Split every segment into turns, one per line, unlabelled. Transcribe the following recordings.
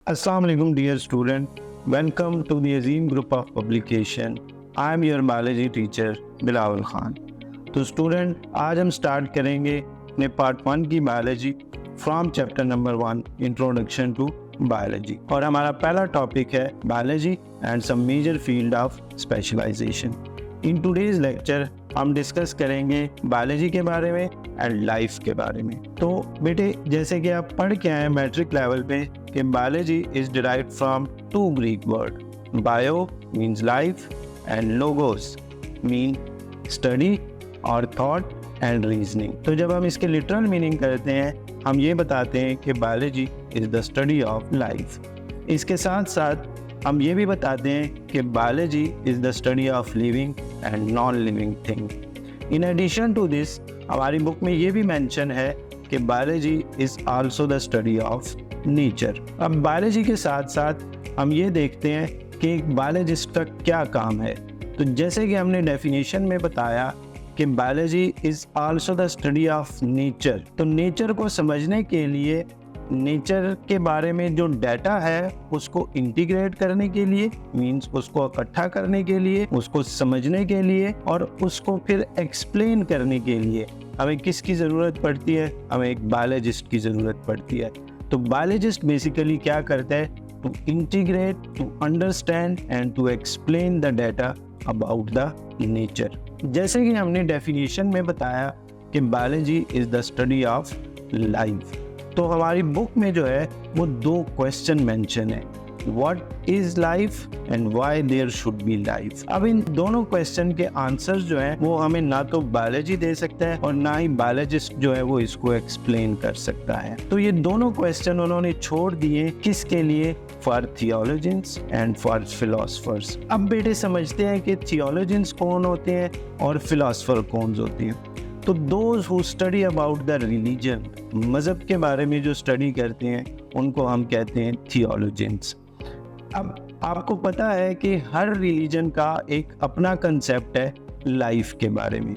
Assalamu alaikum dear student. Welcome to the Azim group of publication. I am your biology teacher Bilawal Khan. तो student आज हम start करेंगे अपने part 1 की biology from chapter number 1 introduction to biology और हमारा पहला टॉपिक है biology and some major field of specialization. In today's lecture हम डिस्कस करेंगे बायोलॉजी के बारे में एंड लाइफ के बारे में। तो बेटे जैसे कि आप पढ़ के आए मैट्रिक लेवल पे कि biology is derived from two Greek word, bio means life and logos mean study और थॉट एंड रीजनिंग। तो जब हम इसके लिटरल मीनिंग करते हैं हम ये बताते हैं कि biology is the study of life. इसके साथ साथ हम ये भी बताते हैं कि biology is the study of living and non living thing. In addition to this हमारी बुक में ये भी मेंशन है कि biology is also the study of nature. अब बायोलॉजी के साथ साथ हम ये देखते हैं कि एक बायोलॉजिस्ट का क्या काम है। तो जैसे कि हमने डेफिनेशन में बताया कि biology is also the study of nature. तो नेचर को समझने के लिए नेचर के बारे में जो डाटा है उसको इंटीग्रेट करने के लिए मींस उसको इकट्ठा करने के लिए, उसको समझने के लिए और उसको फिर एक्सप्लेन करने के लिए हमें किसकी ज़रूरत पड़ती है? हमें एक बायोलॉजिस्ट की ज़रूरत पड़ती है। तो बायोलॉजिस्ट बेसिकली क्या करता है? To integrate, to understand and to explain the data about the nature. जैसे कि हमने डेफिनेशन में बताया कि biology is the study of life. तो हमारी बुक में जो है वो दो क्वेश्चन मेंशन है, what is life and why there should be life. अब इन दोनों क्वेश्चन के आंसर्स जो हैं वो हमें ना तो बायोलॉजी दे सकता है और ना ही बायोलॉजिस्ट जो है वो इसको एक्सप्लेन कर सकता है। तो ये दोनों क्वेश्चन उन्होंने छोड़ दिए किसके लिए? For theologians and for philosophers. अब बेटे समझते हैं कि थियोलॉजियंस कौन होते हैं और फिलोसफर कौन होते हैं। तो those who study about the religion, मज़हब के बारे में जो स्टडी करते हैं उनको हम कहते हैं थियोलॉजियंस। अब आपको पता है कि हर रिलीजन का एक अपना कंसेप्ट है लाइफ के बारे में।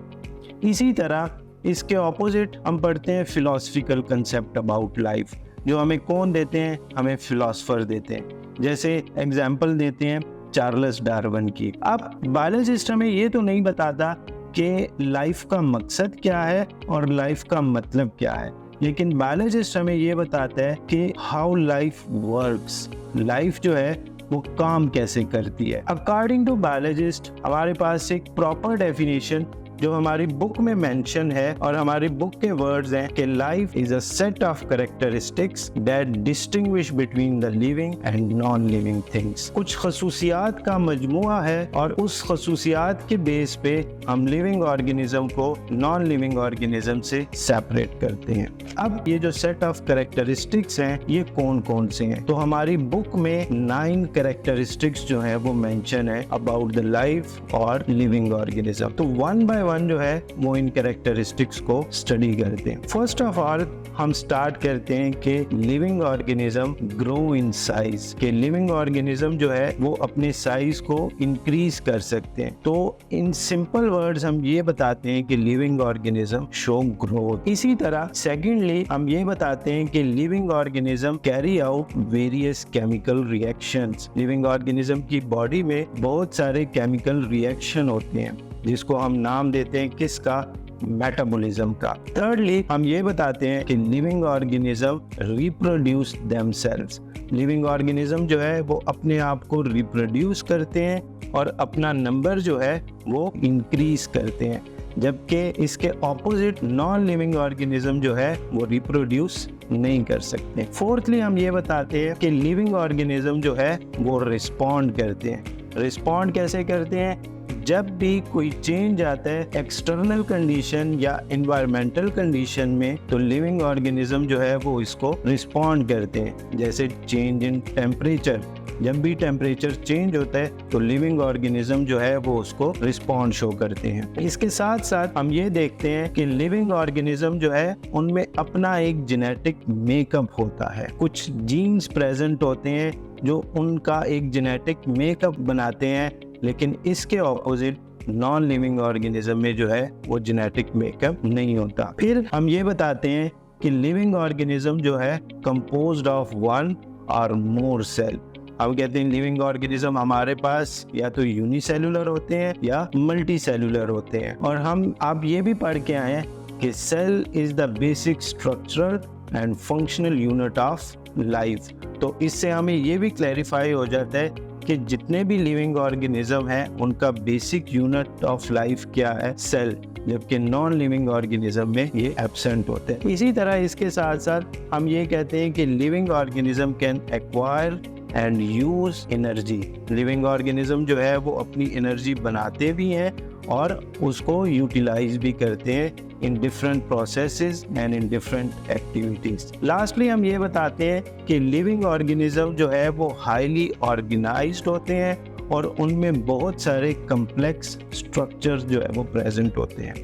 इसी तरह इसके ऑपोजिट हम पढ़ते हैं फिलोसफिकल कंसेप्ट अबाउट लाइफ, जो हमें कौन देते हैं? हमें फिलोसफर देते हैं। जैसे एग्जाम्पल देते हैं चार्ल्स डार्विन की। अब बायोलॉजिस्ट हमें ये तो नहीं बताता कि लाइफ का मकसद क्या है और लाइफ का मतलब क्या है, लेकिन बायोलॉजिस्ट हमें ये बताता है कि हाउ लाइफ वर्क्स, लाइफ जो है वो काम कैसे करती है। अकॉर्डिंग टू बायोलॉजिस्ट हमारे पास एक प्रॉपर डेफिनेशन जो हमारी बुक में मेंशन है और हमारी बुक के वर्ड्स हैं कि life is a set of characteristics that distinguish between the living and non living things. कुछ खसूसियात का मजमुआ है और उस खसूसियात के बेस पे हम लिविंग ऑर्गेनिज्म को नॉन लिविंग ऑर्गेनिज्म से सेपरेट करते हैं। अब ये जो सेट ऑफ कैरेक्टरिस्टिक्स हैं ये कौन कौन से हैं? तो हमारी बुक में 9 कैरेक्टरिस्टिक्स जो है वो मेंशन है अबाउट द लाइफ और लिविंग ऑर्गेनिज्म। तो वन बाय वन जो है वो इन कैरेक्टरिस्टिक्स को स्टडी करते हैं। फर्स्ट ऑफ ऑल हम स्टार्ट करते हैं कि living organism grow in size, कि लिविंग ऑर्गेनिज्म जो है वो अपने साइज को इंक्रीज कर सकते हैं। तो इन सिंपल वर्ड्स हम ये बताते हैं कि लिविंग ऑर्गेनिज्म शो ग्रोथ। इसी तरह सेकेंडली हम ये बताते हैं कि living organism carry out various chemical reactions. Living organism की बॉडी में बहुत सारे केमिकल रिएक्शन होते हैं जिसको हम नाम देते हैं किसका? मेटाबॉलिज्म का। थर्डली हम ये बताते हैं कि living organism reproduce themselves. Living organism जो है वो अपने आप को रिप्रोड्यूस करते हैं और अपना नंबर जो है वो इंक्रीज करते हैं, जबकि इसके ऑपोजिट नॉन लिविंग ऑर्गेनिज्म जो है वो रिप्रोड्यूस नहीं कर सकते। फोर्थली हम ये बताते हैं कि लिविंग ऑर्गेनिज्म जो है वो रिस्पॉन्ड करते हैं। रिस्पॉन्ड कैसे करते हैं? जब भी कोई चेंज आता है एक्सटर्नल कंडीशन या एनवायरमेंटल कंडीशन में तो लिविंग ऑर्गेनिज्म जो है वो इसको रिस्पॉन्ड करते हैं। जैसे चेंज इन टेम्परेचर, जब भी टेम्परेचर चेंज होता है तो लिविंग ऑर्गेनिज्म जो है वो उसको रिस्पॉन्ड शो करते हैं। इसके साथ साथ हम ये देखते हैं कि लिविंग ऑर्गेनिज्म जो है उनमें अपना एक जेनेटिक मेकअप होता है। कुछ जीन्स प्रेजेंट होते हैं जो उनका एक जेनेटिक मेकअप बनाते हैं, लेकिन इसके ऑपोजिट नॉन लिविंग ऑर्गेनिज्म में जो है वो जेनेटिक मेकअप नहीं होता। फिर हम ये बताते हैं कि लिविंग ऑर्गेनिज्म जो है कंपोज्ड ऑफ 1 और मोर सेल। हम कहते हैं लिविंग ऑर्गेनिज्म हमारे पास या तो यूनिसेलुलर होते हैं या मल्टी सेलुलर होते हैं। और हम आप ये भी पढ़ के आए हैं कि cell is the basic structural and functional unit of life. तो इससे हमें ये भी क्लैरिफाई हो जाता है कि जितने भी लिविंग ऑर्गेनिज्म हैं उनका बेसिक यूनिट ऑफ लाइफ क्या है, सेल, जबकि नॉन लिविंग ऑर्गेनिज्म में ये एब्सेंट होते हैं। इसी तरह इसके साथ साथ हम ये कहते हैं कि living organism can acquire and use energy. Living organism जो है वो अपनी एनर्जी बनाते भी हैं और उसको यूटिलाइज भी करते हैं in different processes and in different activities. Lastly हम ये बताते हैं कि लिविंग ऑर्गेनिज्म जो है वो हाईली ऑर्गेनाइज्ड होते हैं और उनमें बहुत सारे कम्प्लेक्स स्ट्रक्चर्स जो है वो प्रेजेंट होते हैं।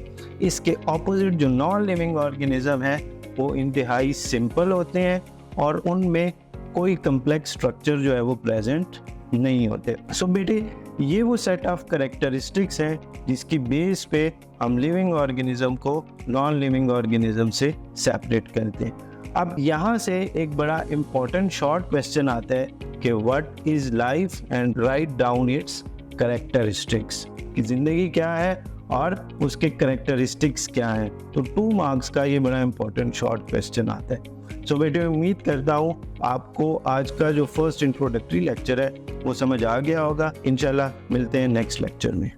इसके ऑपोजिट जो नॉन लिविंग ऑर्गेनिज्म है वो इंतहाई सिंपल होते हैं और उनमें कोई कम्प्लेक्स स्ट्रक्चर जो है वो प्रेजेंट नहीं होते। सो बेटे, ये वो सेट ऑफ कैरेक्टरिस्टिक्स हैं जिसकी बेस पे हम लिविंग ऑर्गेनिज्म को नॉन लिविंग ऑर्गेनिज्म से सेपरेट करते हैं। अब यहाँ से एक बड़ा इम्पोर्टेंट शॉर्ट क्वेश्चन आता है कि what is life and write down it's characteristics, कि ज़िंदगी क्या है और उसके कैरेक्टरिस्टिक्स क्या हैं। तो 2 मार्क्स का ये बड़ा इम्पोर्टेंट शॉर्ट क्वेश्चन आता है। सो बेटे, उम्मीद करता हूँ आपको आज का जो फर्स्ट इंट्रोडक्टरी लेक्चर है वो समझ आ गया होगा। इंशाल्लाह मिलते हैं नेक्स्ट लेक्चर में।